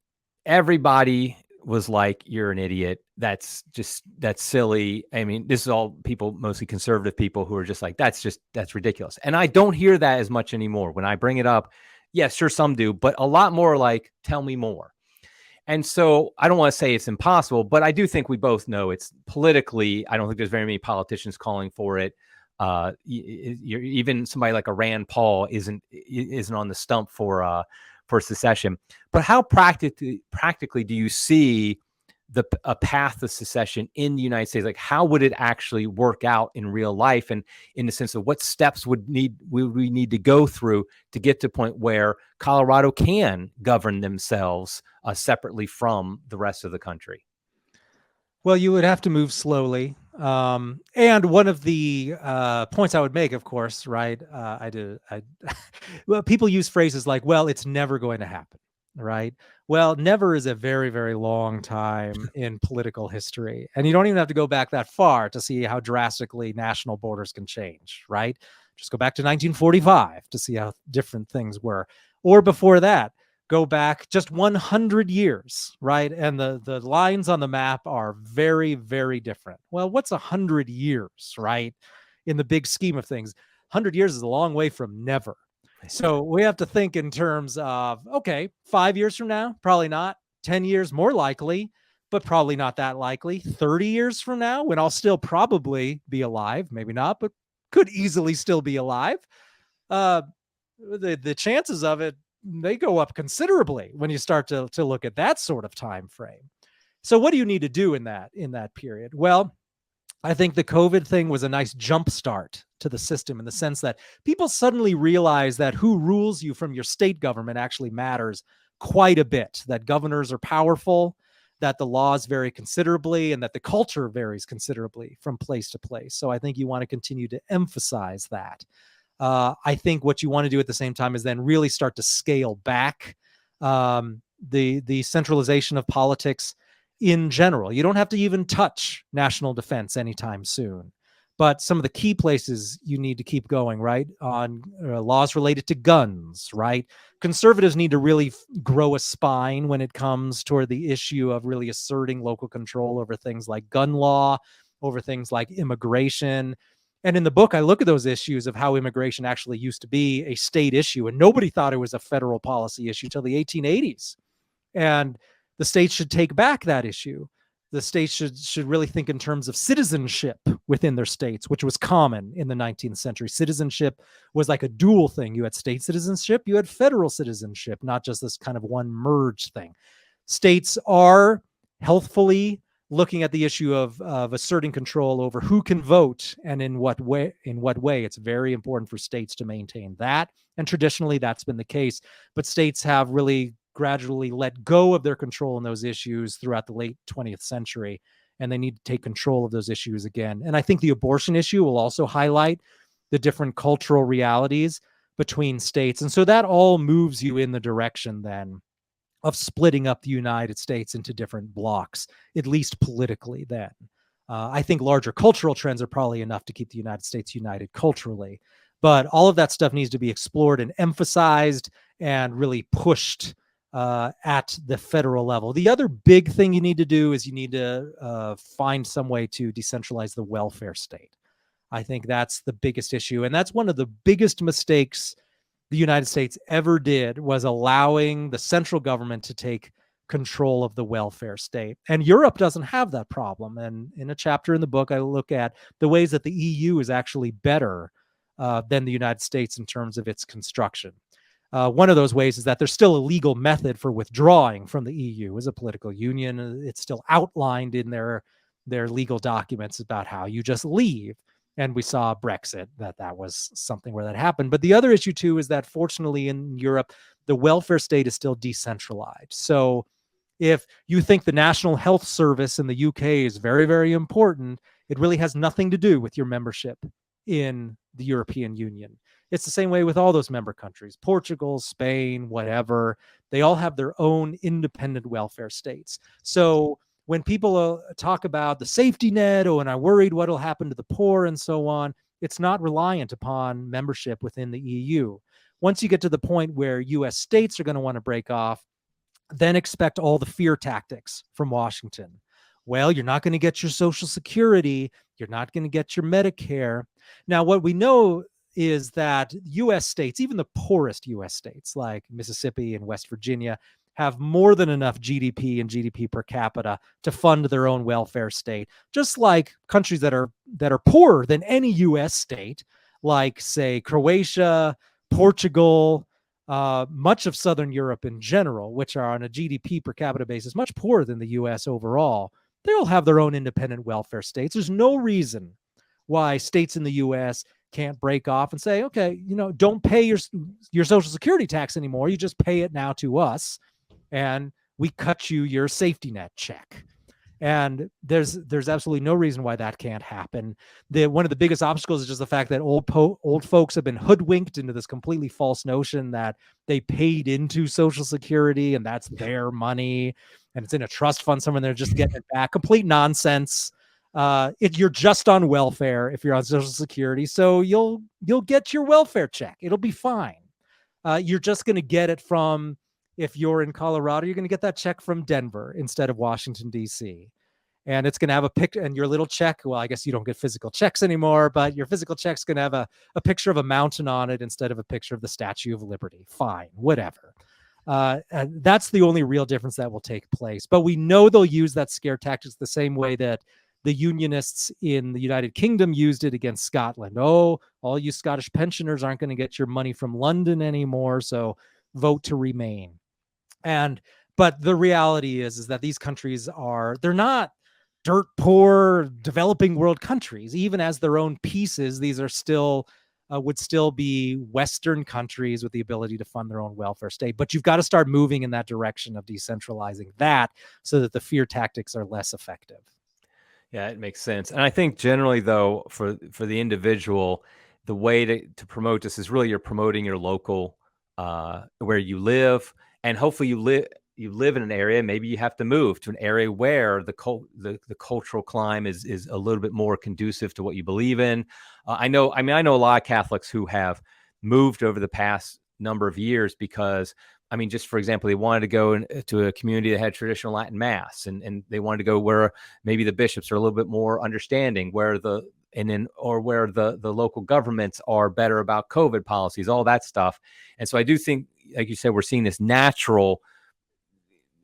A: everybody was like, you're an idiot. That's silly. I mean, this is all people, mostly conservative people, who are just like, that's ridiculous. And I don't hear that as much anymore. When I bring it up, yes, sure, some do, but a lot more like, tell me more. And so I don't want to say it's impossible, but I do think we both know it's politically, I don't think there's very many politicians calling for it. Even somebody like a Rand Paul isn't on the stump for secession. But how practically do you see a path to secession in the United States? Like, how would it actually work out in real life? And in the sense of what steps would we need to go through to get to a point where Colorado can govern themselves separately from the rest of the country?
B: Well, you would have to move slowly. And one of the points I would make, of course, right? Well, people use phrases like, well, it's never going to happen, right? Well, never is a very, very long time in political history. And you don't even have to go back that far to see how drastically national borders can change, right? Just go back to 1945 to see how different things were. Or before that, go back just 100 years, right? And the lines on the map are very, very different. Well, what's 100 years, right? In the big scheme of things, 100 years is a long way from never. So we have to think in terms of, okay, 5 years from now, probably not. 10 years, more likely, but probably not that likely. 30 years from now, when I'll still probably be alive, maybe not, but could easily still be alive. Uh, the chances of it, they go up considerably when you start to look at that sort of time frame. So what do you need to do in that period? Well, I think the COVID thing was a nice jump start to the system in the sense that people suddenly realize that who rules you from your state government actually matters quite a bit, that governors are powerful, that the laws vary considerably, and that the culture varies considerably from place to place. So I think you want to continue to emphasize that. I think what you want to do at the same time is then really start to scale back the centralization of politics in general. You don't have to even touch national defense anytime soon. But some of the key places you need to keep going, right? On laws related to guns, right? Conservatives need to really grow a spine when it comes toward the issue of really asserting local control over things like gun law, over things like immigration. And in the book, I look at those issues of how immigration actually used to be a state issue, and nobody thought it was a federal policy issue until the 1880s. And the states should take back that issue. The states should really think in terms of citizenship within their states, which was common in the 19th century. Citizenship was like a dual thing. You had state citizenship, you had federal citizenship, not just this kind of one merged thing. States are healthfully looking at the issue of asserting control over who can vote and in what way. It's very important for states to maintain that. And traditionally, that's been the case. But states have really gradually let go of their control in those issues throughout the late 20th century, and they need to take control of those issues again. And I think the abortion issue will also highlight the different cultural realities between states. And so that all moves you in the direction then of splitting up the United States into different blocks, at least politically then. I think larger cultural trends are probably enough to keep the United States united culturally. But all of that stuff needs to be explored and emphasized and really pushed at the federal level. The other big thing you need to do is you need to find some way to decentralize the welfare state. I think that's the biggest issue. And that's one of the biggest mistakes the United States ever did, was allowing the central government to take control of the welfare state. And Europe doesn't have that problem. And in a chapter in the book, I look at the ways that the EU is actually better than the United States in terms of its construction. One of those ways is that there's still a legal method for withdrawing from the EU as a political union. It's still outlined in their legal documents about how you just leave. And we saw Brexit, that was something where that happened. But the other issue, too, is that fortunately in Europe, the welfare state is still decentralized. So if you think the National Health Service in the UK is very, very important, it really has nothing to do with your membership in the European Union. It's the same way with all those member countries, Portugal, Spain, whatever. They all have their own independent welfare states. So when people talk about the safety net, and are worried what will happen to the poor and so on, it's not reliant upon membership within the EU. Once you get to the point where US states are going to want to break off, then expect all the fear tactics from Washington. Well, you're not going to get your Social Security. You're not going to get your Medicare. Now, what we know is that US states, even the poorest US states like Mississippi and West Virginia, have more than enough GDP and GDP per capita to fund their own welfare state, just like countries that are poorer than any US state, like, say, Croatia, Portugal, much of Southern Europe in general, which are on a GDP per capita basis much poorer than the US overall. They all have their own independent welfare states. There's no reason why states in the US can't break off and say, okay, don't pay your Social Security tax anymore. You just pay it now to us, and we cut you your safety net check. And there's absolutely no reason why that can't happen. One of the biggest obstacles is just the fact that old folks have been hoodwinked into this completely false notion that they paid into Social Security and that's their money and it's in a trust fund somewhere and they're just getting it back. Complete nonsense. You're just on welfare if you're on Social Security, so you'll get your welfare check. It'll be fine. You're just going to get it from, if you're in Colorado, you're going to get that check from Denver instead of Washington, D.C. And it's going to have a picture, and your little check, well, I guess you don't get physical checks anymore, but your physical check's going to have a picture of a mountain on it instead of a picture of the Statue of Liberty. Fine, whatever. That's the only real difference that will take place. But we know they'll use that scare tactics the same way that the Unionists in the United Kingdom used it against Scotland. Oh, all you Scottish pensioners aren't going to get your money from London anymore, so vote to remain. But the reality is that these countries they're not dirt poor developing world countries. Even as their own pieces, these are still would still be Western countries with the ability to fund their own welfare state. But you've got to start moving in that direction of decentralizing that so that the fear tactics are less effective.
A: Yeah, it makes sense. And I think generally, though, for the individual, the way to promote this is really you're promoting your local, where you live, and hopefully you live in an area. Maybe you have to move to an area where the cultural climate is a little bit more conducive to what you believe in. I know a lot of Catholics who have moved over the past number of years because, I mean, just for example, they wanted to go to a community that had traditional Latin Mass, and they wanted to go where maybe the bishops are a little bit more understanding, where the local governments are better about COVID policies, all that stuff. And so I do think, like you said, we're seeing this natural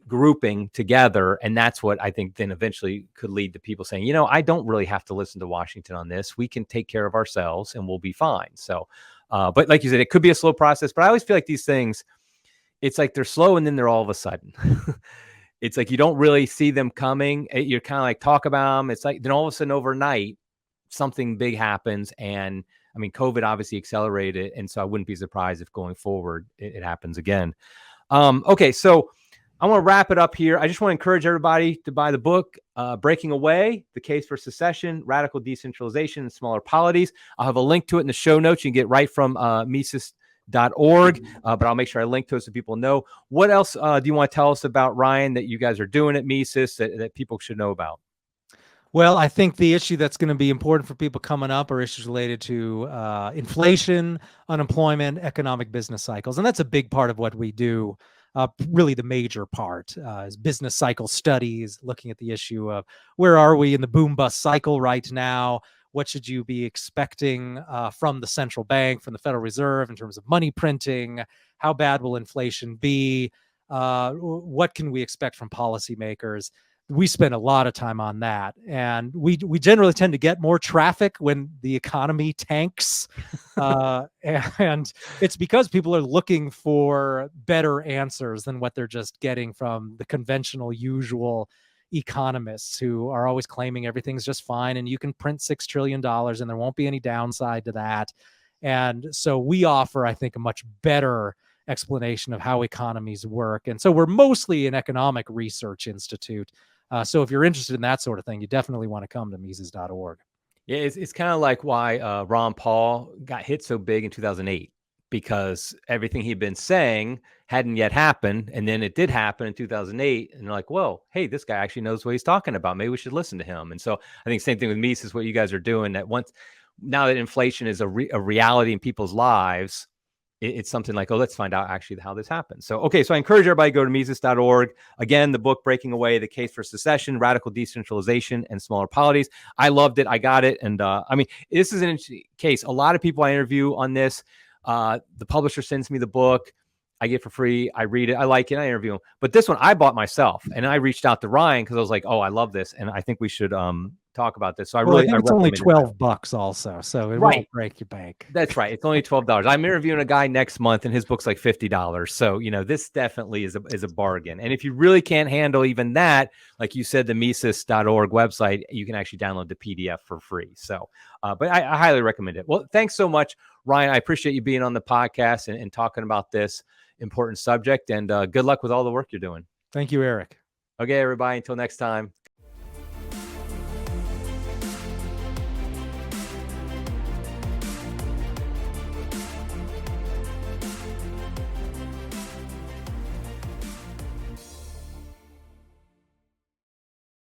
A: grouping together, and that's what I think then eventually could lead to people saying, I don't really have to listen to Washington on this. We can take care of ourselves and we'll be fine. So, but like you said, it could be a slow process, but I always feel like these things, it's like they're slow and then they're all of a sudden. It's like you don't really see them coming. You're kind of like talk about them. It's like then all of a sudden overnight, something big happens. And I mean, COVID obviously accelerated it. And so I wouldn't be surprised if going forward, it happens again. Okay, so I want to wrap it up here. I just want to encourage everybody to buy the book, Breaking Away, The Case for Secession, Radical Decentralization, and Smaller Polities. I'll have a link to it in the show notes. You can get right from Mises.org, but I'll make sure I link to it so people know. What else do you want to tell us about, Ryan, that you guys are doing at Mises that people should know about?
B: Well, I think the issue that's going to be important for people coming up are issues related to inflation, unemployment, economic business cycles. And that's a big part of what we do. Really, the major part is business cycle studies, looking at the issue of where are we in the boom bust cycle right now? What should you be expecting from the central bank, from the Federal Reserve in terms of money printing? How bad will inflation be? What can we expect from policymakers? We spend a lot of time on that, and we generally tend to get more traffic when the economy tanks, and it's because people are looking for better answers than what they're just getting from the conventional, usual economists who are always claiming everything's just fine and you can print $6 trillion and there won't be any downside to that. And so we offer, I think, a much better explanation of how economies work. And so we're mostly an economic research institute. So if you're interested in that sort of thing, you definitely want to come to Mises.org.
A: Yeah, it's kind of like why Ron Paul got hit so big in 2008, because everything he'd been saying hadn't yet happened. And then it did happen in 2008. And they're like, well, hey, this guy actually knows what he's talking about. Maybe we should listen to him. And so I think same thing with Mises, what you guys are doing, that now that inflation is a reality in people's lives, it's something like, oh, let's find out actually how this happens. So, okay, so I encourage everybody to go to Mises.org. Again, the book, Breaking Away, The Case for Secession, Radical Decentralization, and Smaller Polities. I loved it. I got it. And I mean, this is an interesting case. A lot of people I interview on this, the publisher sends me the book. I get it for free. I read it. I like it. I interview them. But this one I bought myself, and I reached out to Ryan because I was like, oh, I love this. And I think we should talk about this. So I think
B: it's only $12 also, so it won't break your bank.
A: That's right. It's only $12. I'm interviewing a guy next month, and his book's like $50. So this definitely is a bargain. And if you really can't handle even that, like you said, the Mises.org website, you can actually download the PDF for free. So, but I highly recommend it. Well, thanks so much, Ryan. I appreciate you being on the podcast and talking about this important subject. And good luck with all the work you're doing.
B: Thank you, Eric.
A: Okay, everybody. Until next time.